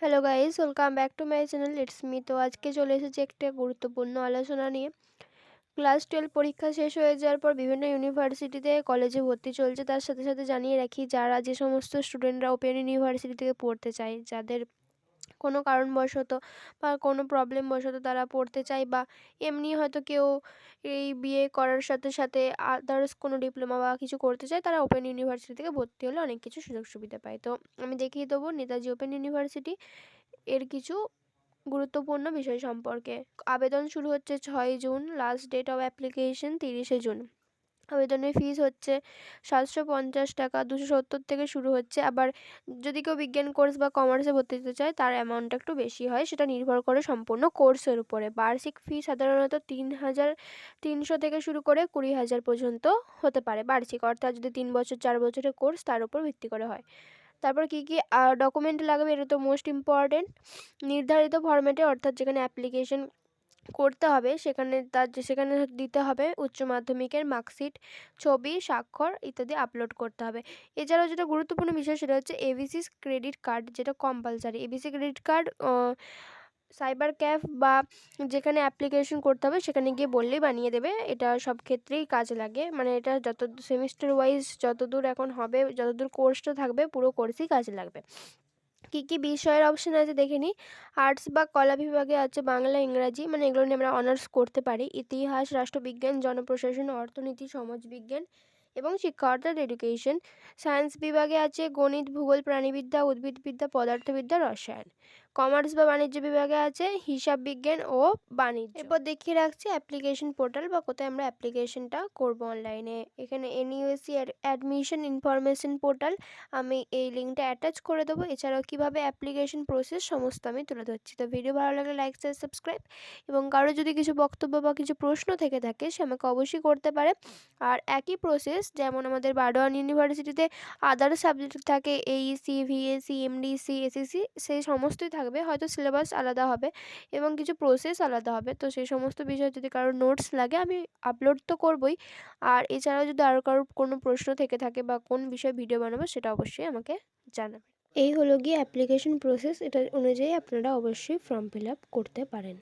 Hello guys, welcome back to my channel it's me. তো আজকে চলে এসেছি একটা গুরুত্বপূর্ণ আলোচনা নিয়ে। ক্লাস 12 পরীক্ষা শেষ হয়ে যাওয়ার পর বিভিন্ন ইউনিভার্সিটিতে কলেজে ভর্তি চলছে। তার সাথে সাথে জানিয়ে রাখি, যারা যে সমস্ত স্টুডেন্টরা ওপেন ইউনিভার্সিটি থেকে পড়তে চায়, যাদের কোনো কারণবশত বা কোনো প্রবলেমবশত তারা পড়তে চায়, বা এমনি হয়তো কেউ এই বিএ করার সাথে সাথে আদার্স কোনো ডিপ্লোমা বা কিছু করতে চায়, তারা ওপেন ইউনিভার্সিটি থেকে ভর্তি হলে অনেক কিছু সুযোগ সুবিধা পায়। তো আমি দেখিয়ে দেবো নেতাজি ওপেন ইউনিভার্সিটি এর কিছু গুরুত্বপূর্ণ বিষয় সম্পর্কে। আবেদন শুরু হচ্ছে 6 June, last date of application 30শে জুন। আবেদনের ফিস হচ্ছে 750 টাকা, 270 থেকে শুরু হচ্ছে। আবার যদি কেউ বিজ্ঞান কোর্স বা কমার্সে ভর্তি হতে চায়, তার অ্যামাউন্টটা একটু বেশি হয়, সেটা নির্ভর করে সম্পূর্ণ কোর্সের উপরে। বার্ষিক ফি সাধারণত 3,300 থেকে শুরু করে 20,000 পর্যন্ত হতে পারে বার্ষিক, অর্থাৎ যদি 3 বছর 4 বছরের কোর্স, তার উপর ভিত্তি করে হয়। তারপর কী কী ডকুমেন্ট লাগবে, এটা তো মোস্ট ইম্পর্টেন্ট। নির্ধারিত ফরম্যাটে, অর্থাৎ যেখানে অ্যাপ্লিকেশন করতে হবে সেখানে দিতে হবে উচ্চ মাধ্যমিকের মার্কশিট, ছবি, স্বাক্ষর ইত্যাদি আপলোড করতে হবে। এছাড়াও যেটা গুরুত্বপূর্ণ বিষয়, সেটা হচ্ছে এবিসি ক্রেডিট কার্ড, যেটা compulsory. ABC credit card cyber cafe বা যেখানে অ্যাপ্লিকেশন করতে হবে সেখানে গিয়ে বললেই বানিয়ে দেবে। এটা সব ক্ষেত্রেই কাজে লাগে, মানে এটা যত সেমিস্টার ওয়াইজ যতদূর এখন হবে, যতদূর কোর্সটা থাকবে, পুরো কোর্সই কাজে লাগবে। কী কী বিষয়ের অপশান আছে দেখে নিই। আর্টস বা কলা বিভাগে আছে বাংলা, ইংরাজি, মানে এগুলো নিয়ে আমরা অনার্স করতে পারি। ইতিহাস, রাষ্ট্রবিজ্ঞান, জনপ্রশাসন, অর্থনীতি, সমাজবিজ্ঞান এবং শিক্ষা অর্থাৎ এডুকেশন। সায়েন্স বিভাগে আছে গণিত, ভূগোল, প্রাণীবিদ্যা, উদ্ভিদবিদ্যা, পদার্থবিদ্যা, রসায়ন। কমার্স বা বাণিজ্য বিভাগে আছে হিসাব বিজ্ঞান ও বাণিজ্য। এরপর দেখিয়ে রাখছি অ্যাপ্লিকেশন পোর্টাল বা কোথায় আমরা অ্যাপ্লিকেশনটা করবো অনলাইনে। এখানে এনইউএসসি অ্যাডমিশন ইনফরমেশন পোর্টাল, আমি এই লিঙ্কটা অ্যাটাচ করে দেবো। এছাড়াও কীভাবে অ্যাপ্লিকেশন প্রসেস সমস্ত আমি তুলে ধরছি। তো ভিডিও ভালো লাগলে লাইক, শেয়ার, সাবস্ক্রাইব, এবং কারো যদি কিছু বক্তব্য বা কিছু প্রশ্ন থেকে থাকে, সে আমাকে অবশ্যই করতে পারে। আর একই প্রসেস যেমন আমাদের বারডোয়ান ইউনিভার্সিটিতে আদার্স সাবজেক্ট থাকে, এইসি, ভিএসি, এমডিসি, এসএসসি, সেই সমস্তই থাকবে, হয়তো সিলেবাস আলাদা হবে এবং কিছু প্রসেস আলাদা হবে। তো সেই সমস্ত বিষয়ে যদি কারোর নোটস লাগে, আমি আপলোড তো করবই। আর এছাড়াও যদি আরও কারোর কোনো প্রশ্ন থেকে থাকে বা কোন বিষয়ে ভিডিও বানাবো, সেটা অবশ্যই আমাকে জানাবেন। এই হলো গিয়ে অ্যাপ্লিকেশন প্রসেস, এটা অনুযায়ী আপনারা অবশ্যই ফর্ম ফিল আপ করতে পারেন।